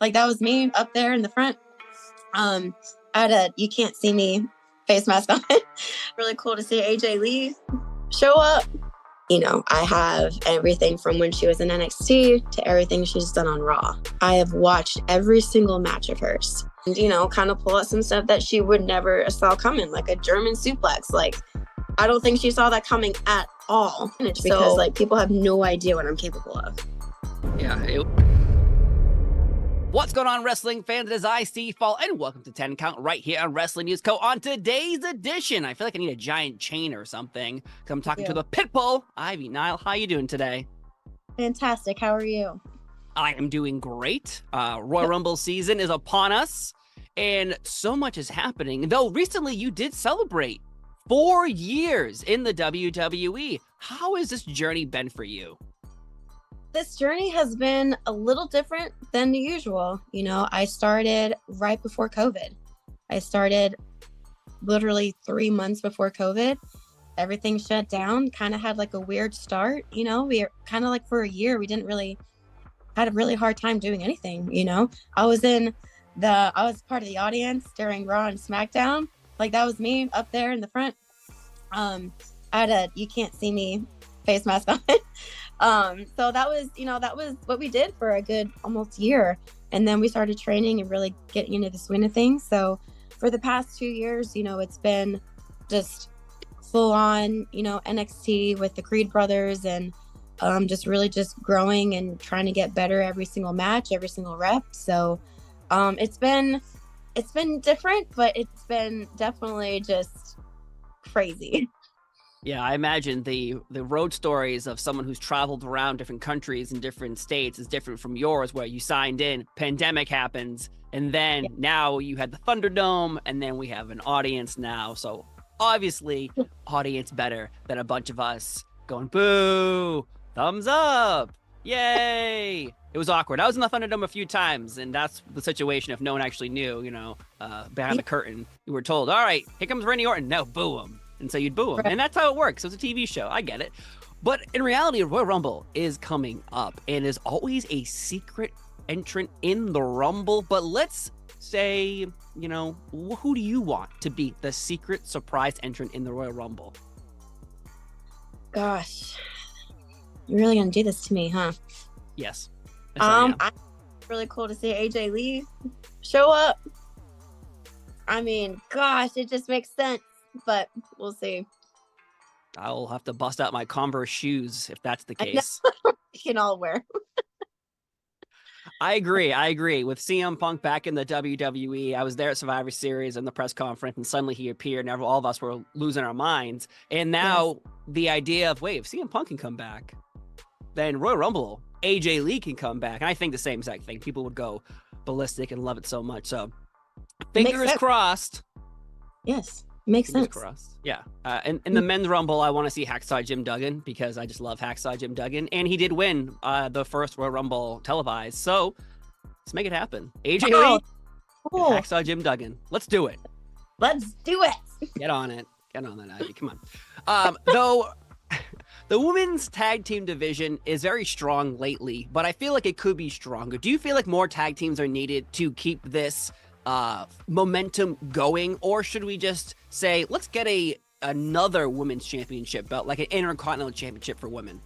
Like that was me up there in the front. I had a "You Can't See Me" face mask on. Really cool to see AJ Lee show up. I have everything from when she was in NXT to everything she's done on Raw. I have watched every single match of hers. And, kind of pull out some stuff that she would never saw coming, like a German suplex. Like, I don't think she saw that coming at all. Because people have no idea what I'm capable of. Yeah. What's going on, wrestling fans? It is I, Steve Fall, and welcome to 10 Count right here on Wrestling News Co. On today's edition, I feel like I need a giant chain or something because I'm talking to the Pitbull, Ivy. Nile, how you doing today? Fantastic. How are you? I am doing great. Royal Rumble season is upon us, and so much is happening. Though recently you did celebrate 4 years in the WWE. How has this journey been for you? This journey has been a little different than the usual. I started right before COVID. I started literally 3 months before COVID. Everything shut down, kind of had like a weird start. We were kind of like for a year, we had a really hard time doing anything. I was part of the audience during Raw and SmackDown. Like that was me up there in the front. I had a "You Can't See Me" face mask on. So that was what we did for a good almost year. And then we started training and really getting into the swing of things. So for the past 2 years, it's been just full on, NXT with the Creed brothers and just really just growing and trying to get better every single match, every single rep. So it's been different, but it's been definitely just crazy. Yeah, I imagine the road stories of someone who's traveled around different countries and different states is different from yours, where you signed in, pandemic happens, and then now you had the Thunderdome, and then we have an audience now. So obviously, audience better than a bunch of us going, boo, thumbs up, yay. It was awkward. I was in the Thunderdome a few times, and that's the situation if no one actually knew, behind the curtain. You were told, all right, here comes Randy Orton. No, boo him. And so you'd boo him. And that's how it works. It was a TV show. I get it. But in reality, Royal Rumble is coming up and is always a secret entrant in the Rumble. But let's say, who do you want to be the secret surprise entrant in the Royal Rumble? Gosh, you're really going to do this to me, huh? Yes. Really cool to see AJ Lee show up. I mean, gosh, it just makes sense. But we'll see. I'll have to bust out my Converse shoes if that's the case. We can all wear. I agree. With CM Punk back in the WWE, I was there at Survivor Series and the press conference, and suddenly he appeared, and all of us were losing our minds. And now the idea of, wait, if CM Punk can come back, then Royal Rumble, AJ Lee can come back. And I think the same exact thing. People would go ballistic and love it so much. So fingers crossed. Yes. Makes sense. Crossed. Yeah. In the men's Rumble, I want to see Hacksaw Jim Duggan because I just love Hacksaw Jim Duggan. And he did win the first Royal Rumble televised. So let's make it happen. AJ Lee, cool. Hacksaw Jim Duggan. Let's do it. Let's do it. Get on it. Get on that, Ivy. Come on. Though the women's tag team division is very strong lately, but I feel like it could be stronger. Do you feel like more tag teams are needed to keep this momentum going, or should we just say let's get another women's championship belt, like an intercontinental championship for women?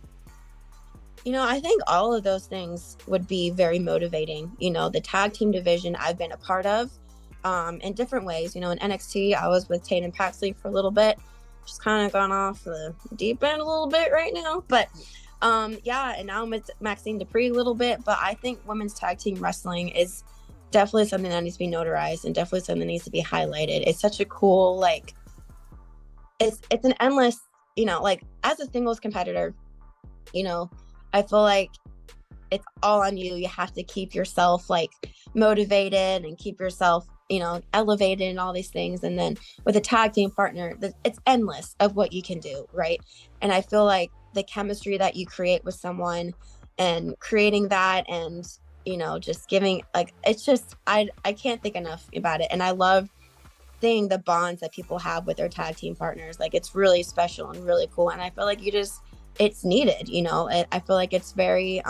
I think all of those things would be very motivating. The tag team division I've been a part of in different ways. In NXT I was with Tatum Paxley for a little bit, just kind of gone off the deep end a little bit right now, but and now I'm with Maxine Dupree a little bit. But I think women's tag team wrestling is definitely something that needs to be notarized and definitely something that needs to be highlighted. It's such a cool, it's an endless, as a singles competitor, I feel like it's all on you. You have to keep yourself motivated and keep yourself, elevated and all these things. And then with a tag team partner, it's endless of what you can do. Right. And I feel like the chemistry that you create with someone and creating that and, just giving, it's just, I can't think enough about it. And I love seeing the bonds that people have with their tag team partners. It's really special and really cool. And I feel like it's needed, I feel like it's very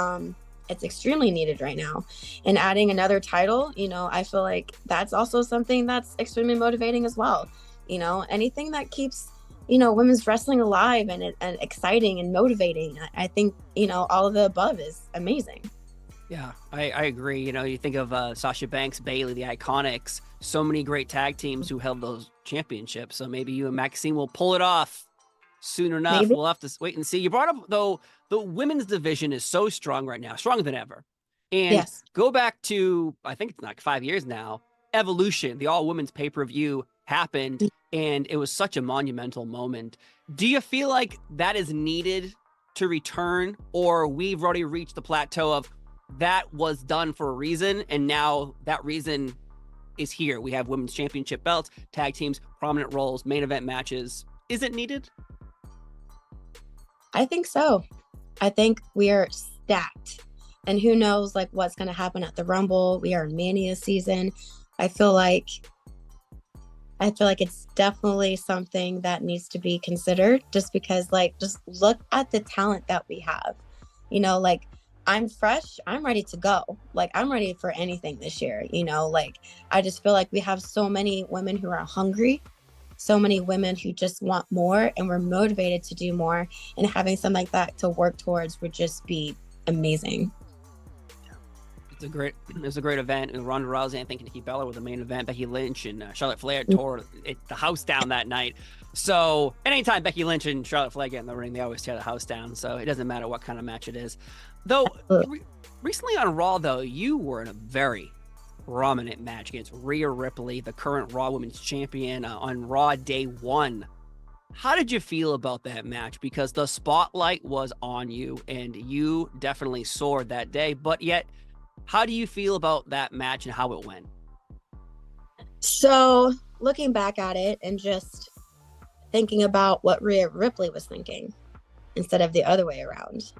it's extremely needed right now. And adding another title, I feel like that's also something that's extremely motivating as well. Anything that keeps, women's wrestling alive and exciting and motivating. I think, all of the above is amazing. Yeah, I agree. You think of Sasha Banks, Bailey, the Iconics, so many great tag teams who held those championships. So maybe you and Maxine will pull it off soon enough. Maybe. We'll have to wait and see. You brought up, though, the women's division is so strong right now, stronger than ever. And Yes. go back to, I think it's like 5 years now, Evolution, the all women's pay-per-view happened, and it was such a monumental moment. Do you feel like that is needed to return, or we've already reached the plateau of that was done for a reason, and now that reason is here? We have women's championship belts, tag teams, prominent roles, main event matches. Is it needed? I think so. I think we are stacked. And who knows like what's going to happen at the Rumble. We are in Mania season. I feel like it's definitely something that needs to be considered, just because just look at the talent that we have. Like, I'm fresh, I'm ready to go. Like, I'm ready for anything this year. I just feel like we have so many women who are hungry, so many women who just want more, and we're motivated to do more, and having something like that to work towards would just be amazing. It was a great event. And Ronda Rousey, I think, and Nikki Bella were the main event. Becky Lynch and Charlotte Flair tore the house down that night. So anytime Becky Lynch and Charlotte Flair get in the ring, they always tear the house down. So it doesn't matter what kind of match it is. Though recently on Raw, though, you were in a very prominent match against Rhea Ripley, the current Raw Women's Champion, on Raw Day 1. How did you feel about that match? Because the spotlight was on you, and you definitely soared that day. But yet, how do you feel about that match and how it went? So looking back at it and just thinking about what Rhea Ripley was thinking instead of the other way around,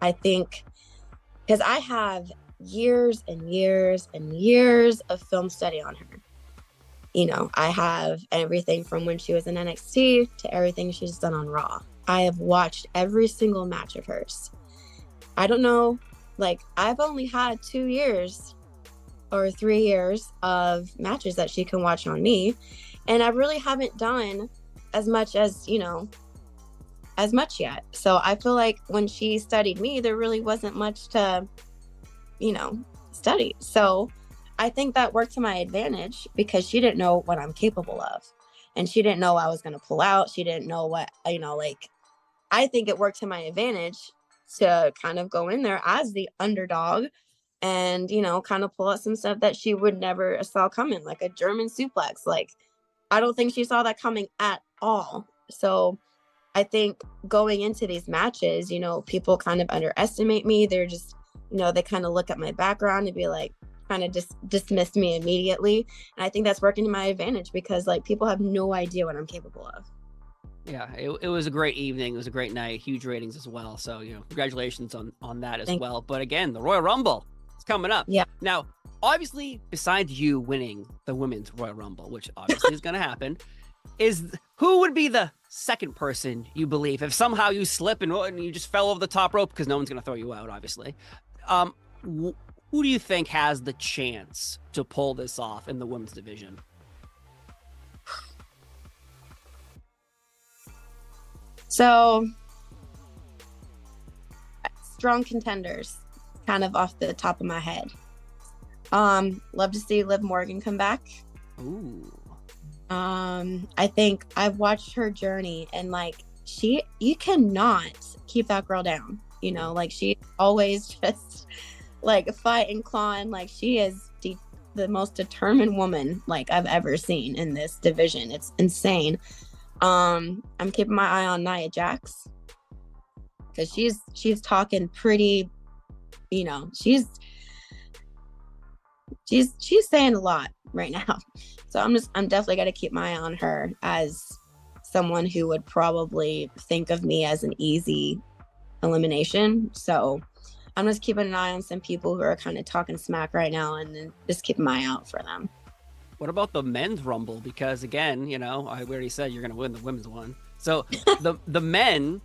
I think because I have years and years and years of film study on her. I have everything from when she was in NXT to everything she's done on Raw. I have watched every single match of hers. I don't know, I've only had 2 years or 3 years of matches that she can watch on me. And I really haven't done as much as yet. So I feel like when she studied me, there really wasn't much to, study. So I think that worked to my advantage because she didn't know what I'm capable of. And she didn't know I was going to pull out. She didn't know what, I think it worked to my advantage to kind of go in there as the underdog and, kind of pull out some stuff that she would never saw coming, like a German suplex. I don't think she saw that coming at all. So I think going into these matches, people kind of underestimate me. They're just, they kind of look at my background and be like, kind of just dismiss me immediately. And I think that's working to my advantage because people have no idea what I'm capable of. Yeah, it was a great evening. It was a great night, huge ratings as well. So, congratulations on that as well. But again, the Royal Rumble is coming up. Yeah. Now, obviously, besides you winning the Women's Royal Rumble, which obviously is going to happen, who would be the second person you believe if somehow you slip and you just fell over the top rope, because no one's going to throw you out, obviously. Who do you think has the chance to pull this off in the women's division? So, strong contenders, kind of off the top of my head. Love to see Liv Morgan come back. Ooh. I think I've watched her journey, and you cannot keep that girl down. She always just fight and clawing. She is the most determined woman I've ever seen in this division. It's insane. I'm keeping my eye on Nia Jax because she's talking pretty, she's saying a lot right now. So I'm definitely gonna keep my eye on her as someone who would probably think of me as an easy elimination. So I'm just keeping an eye on some people who are kind of talking smack right now, and then just keeping my eye out for them. What about the men's rumble? Because again, we already said you're going to win the women's one. So the men,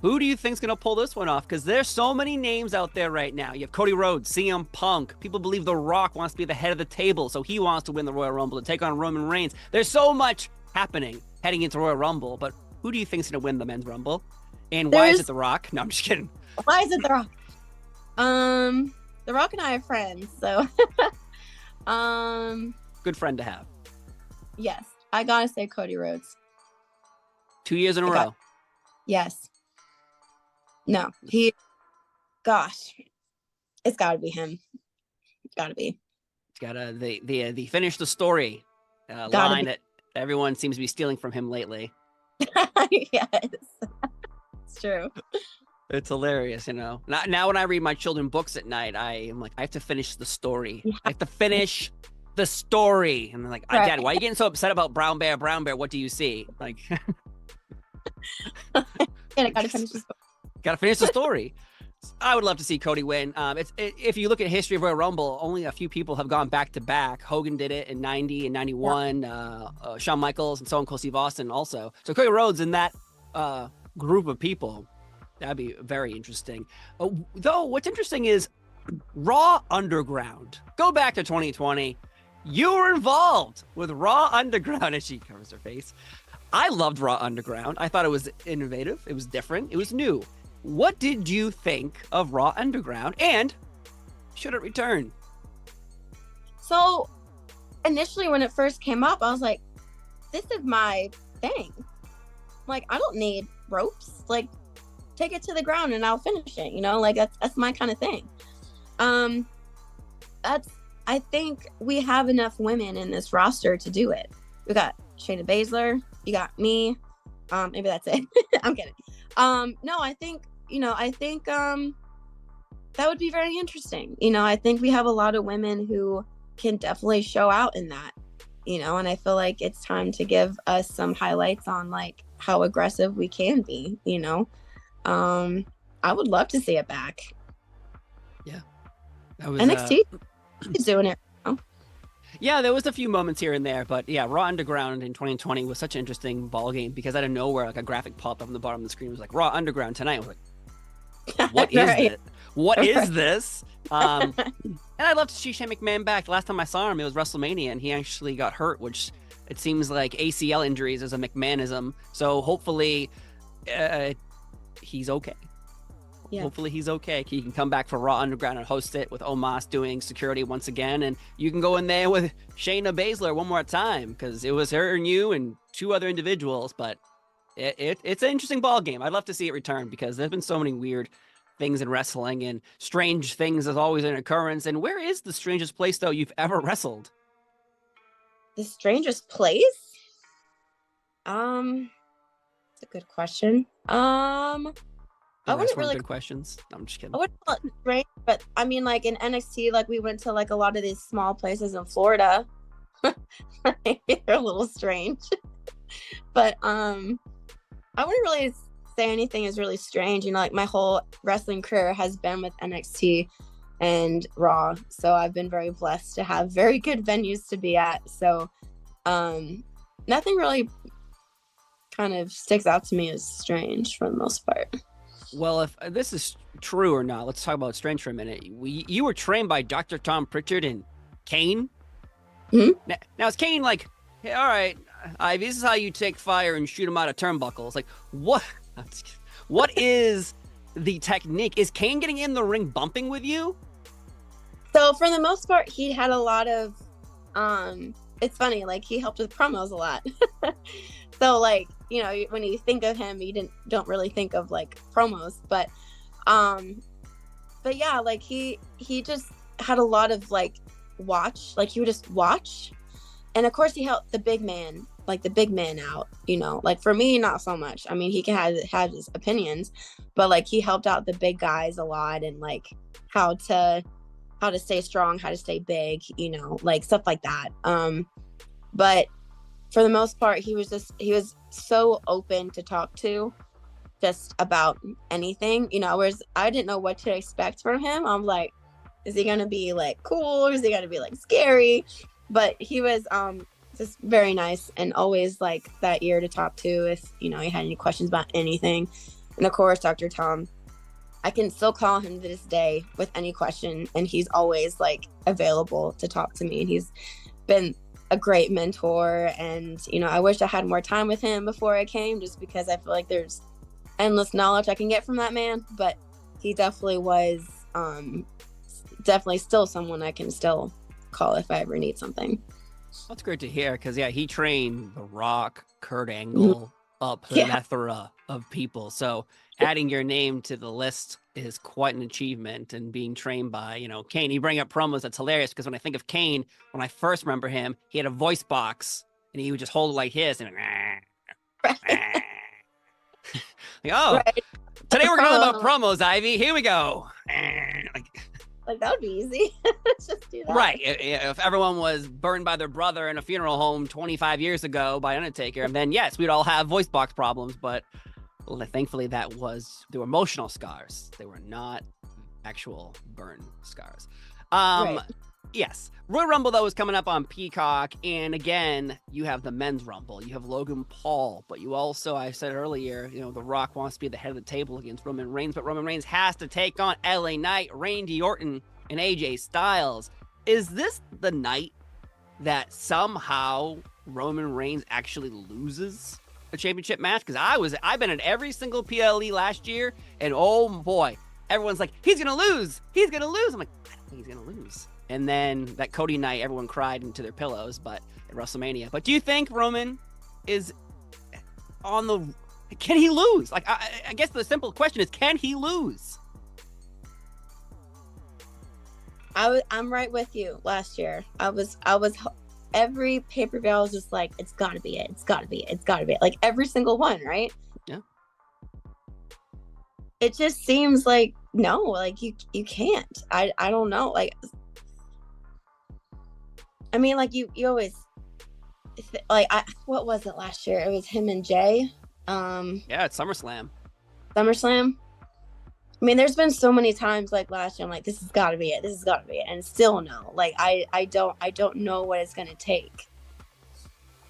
Who do you think's going to pull this one off? Because there's so many names out there right now. You have Cody Rhodes, CM Punk. People believe The Rock wants to be the head of the table, so he wants to win the Royal Rumble to take on Roman Reigns. There's so much happening heading into Royal Rumble, but who do you think's going to win the Men's Rumble? And why is it The Rock? No, I'm just kidding. Why is it The Rock? The Rock and I are friends, so good friend to have. Yes, I gotta say Cody Rhodes. 2 years in a row. Yes. No, gosh, it's gotta be him. Gotta be. It's gotta the finish the story line that everyone seems to be stealing from him lately. Yes, it's true. It's hilarious, you know. Now when I read my children books at night, I'm like, I have to finish the story. Yeah. I have to finish the story. And they're like, right. Dad, why are you getting so upset about Brown Bear? Brown Bear, what do you see? Like, I gotta finish the story. Gotta finish the story. I would love to see Cody win. If you look at history of Royal Rumble, only a few people have gone back to back. Hogan did it in 90 and 91. Yeah. Shawn Michaels and so on, Steve Austin also. So Cody Rhodes in that group of people. That'd be very interesting. Though, what's interesting is Raw Underground. Go back to 2020. You were involved with Raw Underground, as she covers her face. I loved Raw Underground. I thought it was innovative. It was different. It was new. What did you think of Raw Underground? And should it return? So, initially when it first came up, I was like, this is my thing. Like, I don't need ropes. Like, take it to the ground and I'll finish it, you know, like that's my kind of thing. I think we have enough women in this roster to do it. We got Shayna Baszler, you got me, maybe that's it. I'm kidding. No, I think that would be very interesting. You know, I think we have a lot of women who can definitely show out in that, you know, and I feel like it's time to give us some highlights on like how aggressive we can be, you know. I would love to see it back. Yeah, that was NXT is doing it. Yeah, there was a few moments here and there, but yeah, Raw Underground in 2020 was such an interesting ball game because out of nowhere, like a graphic popped up on the bottom of the screen. It was like Raw Underground tonight. I was like, what is it? What is this? And I'd love to see Shane McMahon back. The last time I saw him, it was WrestleMania, and he actually got hurt, which it seems like ACL injuries is a McMahonism. So hopefully, he's okay. Yeah. Hopefully he's okay. He can come back for Raw Underground and host it with Omos doing security once again. And you can go in there with Shayna Baszler one more time because it was her and you and two other individuals. But it's an interesting ball game. I'd love to see it return because there's been so many weird things in wrestling and strange things is always an occurrence. And where is the strangest place, though, you've ever wrestled? The strangest place? That's a good question. I wouldn't really good questions. No, I'm just kidding. I wouldn't call it strange, but I mean, like in NXT, like we went to like a lot of these small places in Florida. They're a little strange, but I wouldn't really say anything is really strange. You know, like my whole wrestling career has been with NXT and Raw, so I've been very blessed to have very good venues to be at. So, nothing really kind of sticks out to me as strange for the most part. Well, if this is true or not, let's talk about strange for a minute. You were trained by Dr. Tom Pritchard and Kane. Mm-hmm. Now is Kane like, hey, all right, Ivy, this is how you take fire and shoot him out of turnbuckles. Like, what? What is the technique? Is Kane getting in the ring bumping with you? So for the most part, he had a lot of, it's funny, like he helped with promos a lot. So like, you know, when you think of him, you don't really think of like promos, but yeah, like he just had a lot of like like he would just watch. And of course he helped the big man out, you know, like for me, not so much. I mean, he had his opinions, but like he helped out the big guys a lot and like how to stay strong, how to stay big, you know, like stuff like that. But for the most part, he was so open to talk to just about anything, you know, whereas I didn't know what to expect from him. I'm like, is he going to be like cool? Or is he going to be like scary? But he was just very nice and always like that ear to talk to if, you know, he had any questions about anything. And of course, Dr. Tom. I can still call him to this day with any question, and he's always like available to talk to me. And he's been a great mentor. And, you know, I wish I had more time with him before I came, just because I feel like there's endless knowledge I can get from that man. But he definitely was definitely still someone I can still call if I ever need something. That's great to hear because, yeah, he trained The Rock, Kurt Angle, a plethora of people. So adding your name to the list is quite an achievement, and being trained by, you know, Kane. You bring up promos, that's hilarious because when I think of Kane, when I first remember him, he had a voice box and he would just hold it like his and Right. like, oh, Right. today we're going to learn about Promo. promos, Ivy. Here we go. Like that would be easy. Just do that. Right. If everyone was burned by their brother in a funeral home 25 years ago by Undertaker, then yes, we'd all have voice box problems. But thankfully, they were emotional scars. They were not actual burn scars. Right. Yes. Royal Rumble, though, is coming up on Peacock. And again, you have the men's Rumble. You have Logan Paul. But you also, I said earlier, you know, The Rock wants to be at the head of the table against Roman Reigns. But Roman Reigns has to take on LA Knight, Randy Orton, and AJ Styles. Is this the night that somehow Roman Reigns actually loses a championship match? Because I've been at every single PLE last year, and oh boy, everyone's like, he's gonna lose. He's gonna lose. I'm like, I don't think he's gonna lose. And then that Cody night, everyone cried into their pillows, but at WrestleMania. But do you think Roman is on the? Can he lose? Like, I guess the simple question is, can he lose? I'm right with you. Last year, I was every pay-per-view I was just like, it's gotta be it. It's gotta be it. It's gotta be it. Like every single one, right? Yeah. It just seems like no, like you can't. I don't know. Like, I mean, like you always like what was it last year? It was him and Jay. Yeah, it's SummerSlam. SummerSlam. I mean, there's been so many times like last year, I'm like, this has got to be it. This has got to be it, and still no. Like I don't know what it's gonna take.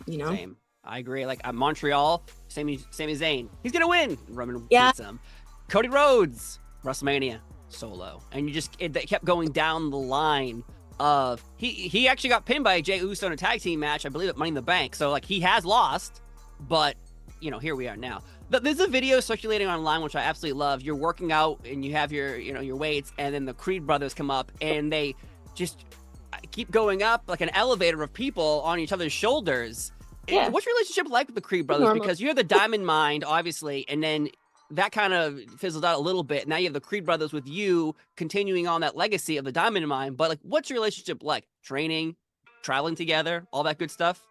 You know. Same. I agree. Like Montreal, Sami Zayn, he's gonna win. Roman Yeah. beats him. Cody Rhodes, WrestleMania, solo, and it kept going down the line of he actually got pinned by Jey Uso in a tag team match, I believe, at Money in the Bank. So like he has lost, but you know, here we are now. There's a video circulating online which I absolutely love. You're working out and you have your weights, and then the Creed brothers come up and they just keep going up like an elevator of people on each other's shoulders. Yeah. What's your relationship like with the Creed brothers? Normal. Because you have the Diamond Mind, obviously, and then that kind of fizzled out a little bit. Now you have the Creed brothers with you continuing on that legacy of the Diamond Mind. But like, what's your relationship like? Training, traveling together, all that good stuff?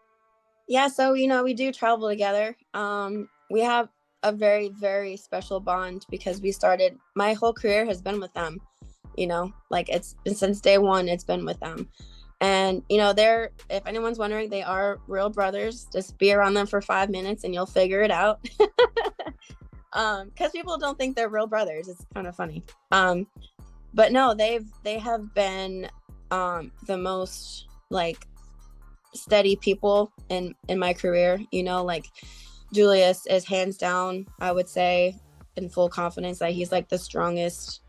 Yeah, so you know, we do travel together. We have a very, very special bond because my whole career has been with them. You know, like it's been since day one, it's been with them. And you know, if anyone's wondering, they are real brothers. Just be around them for 5 minutes and you'll figure it out. Because people don't think they're real brothers. It's kind of funny. But no, they have been the most like steady people in my career. You know, like Julius is hands down, I would say, in full confidence, that he's like the strongest,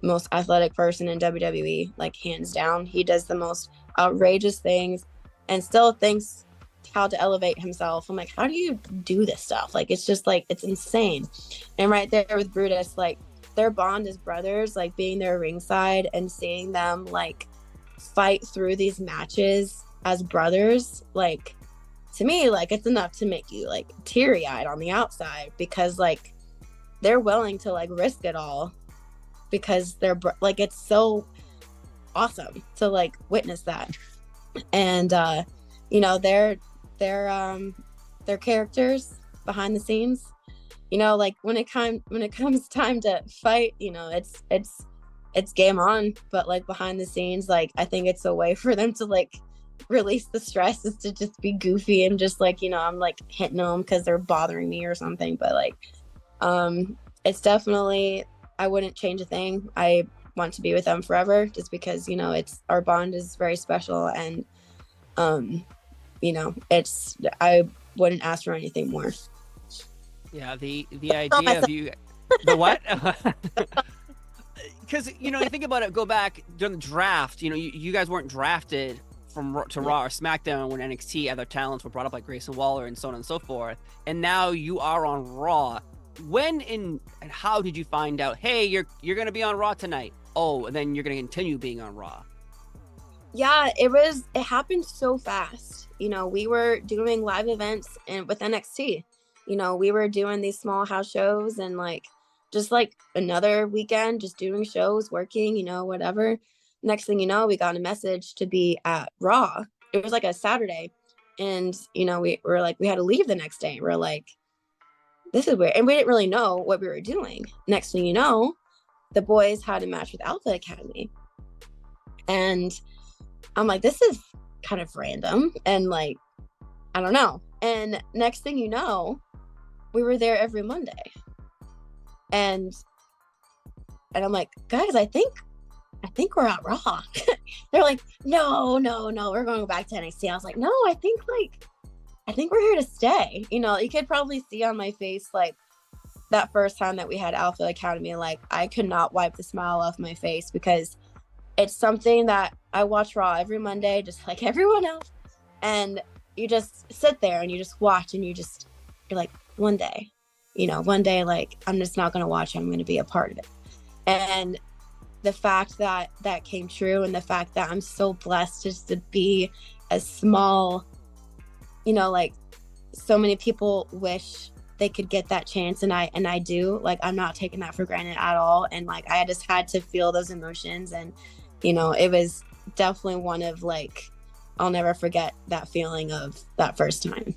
most athletic person in WWE, like hands down. He does the most outrageous things and still thinks how to elevate himself. I'm like, how do you do this stuff? Like, it's just like, it's insane. And right there with Brutus, like their bond as brothers, like being there ringside and seeing them like fight through these matches as brothers, like to me, like it's enough to make you like teary-eyed on the outside, because like they're willing to like risk it all because they're like, it's so awesome to like witness that. And you know, their characters behind the scenes, you know, like when it comes time to fight, you know, it's game on. But like behind the scenes, like I think it's a way for them to like release the stress, is to just be goofy and just like, you know, I'm like hitting them because they're bothering me or something. But like it's definitely, I wouldn't change a thing. I want to be with them forever, just because, you know, it's, our bond is very special. And you know, I wouldn't ask for anything more. Yeah, the idea of you. The what? Because you think about it, go back during the draft. You guys weren't drafted to Raw or SmackDown when NXT other talents were brought up like Grayson Waller and so on and so forth. And now you are on Raw. When and how did you find out? Hey, you're gonna be on Raw tonight. Oh, and then you're gonna continue being on Raw. Yeah, it happened so fast. We were doing live events and with NXT. We were doing these small house shows and just like another weekend, just doing shows, working, whatever. Next thing you know, we got a message to be at Raw. It was like a Saturday. And, we were like, we had to leave the next day. We're like, this is weird. And we didn't really know what we were doing. Next thing you know, the boys had a match with Alpha Academy. And I'm like, this is kind of random. And I don't know. And next thing you know, we were there every Monday. And I'm like, guys, I think we're at Raw. They're like, no, we're going back to NXT. I was like, no, I think we're here to stay. You could probably see on my face, that first time that we had Alpha Academy, I could not wipe the smile off my face because it's something that I watch Raw every Monday, just like everyone else. And you just sit there and you just watch and you're like, one day, I'm just not going to watch. I'm going to be a part of it. And the fact that came true, and the fact that I'm so blessed just to be a small, so many people wish they could get that chance. And I do, I'm not taking that for granted at all. And I just had to feel those emotions. And, it was definitely one of I'll never forget that feeling of that first time.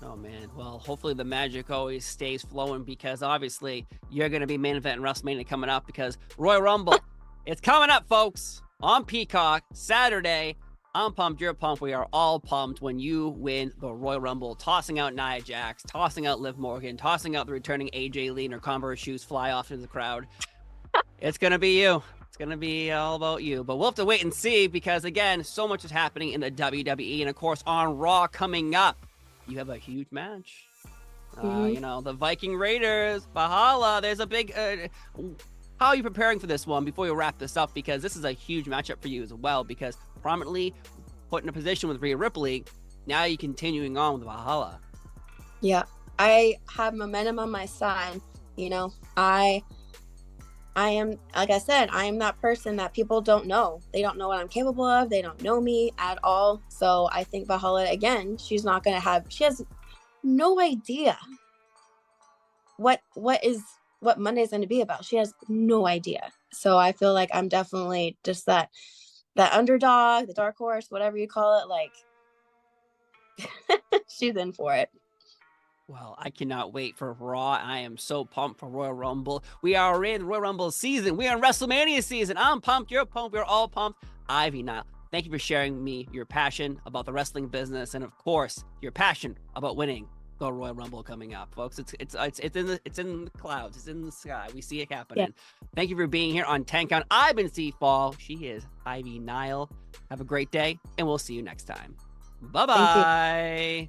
Oh man, well, hopefully the magic always stays flowing, because obviously you're going to be main event in WrestleMania coming up, because Royal Rumble, it's coming up, folks, on Peacock Saturday. I'm pumped, you're pumped, we are all pumped when you win the Royal Rumble, tossing out Nia Jax, tossing out Liv Morgan, tossing out the returning AJ Lee, and her Converse shoes fly off into the crowd. It's going to be you. It's going to be all about you. But we'll have to wait and see, because again, so much is happening in the WWE, and of course on Raw coming up, you have a huge match. The Viking Raiders, Valhalla. There's a big... how are you preparing for this one before you wrap this up? Because this is a huge matchup for you as well, because prominently put in a position with Rhea Ripley, now you're continuing on with Valhalla. Yeah, I have momentum on my side. I am, like I said, I am that person that people don't know. They don't know what I'm capable of. They don't know me at all. So I think Valhalla, again, she has no idea what Monday's going to be about. She has no idea. So I feel like I'm definitely just that underdog, the dark horse, whatever you call it. She's in for it. Well, I cannot wait for Raw. I am so pumped for Royal Rumble. We are in Royal Rumble season. We are in WrestleMania season. I'm pumped. You're pumped. We're all pumped. Ivy, Nile, thank you for sharing me your passion about the wrestling business, and of course, your passion about winning the Royal Rumble coming up, folks. It's in the clouds. It's in the sky. We see it happening. Yeah. Thank you for being here on 10 Count. I've been Steve Fall. She is Ivy Nile. Have a great day, and we'll see you next time. Bye-bye.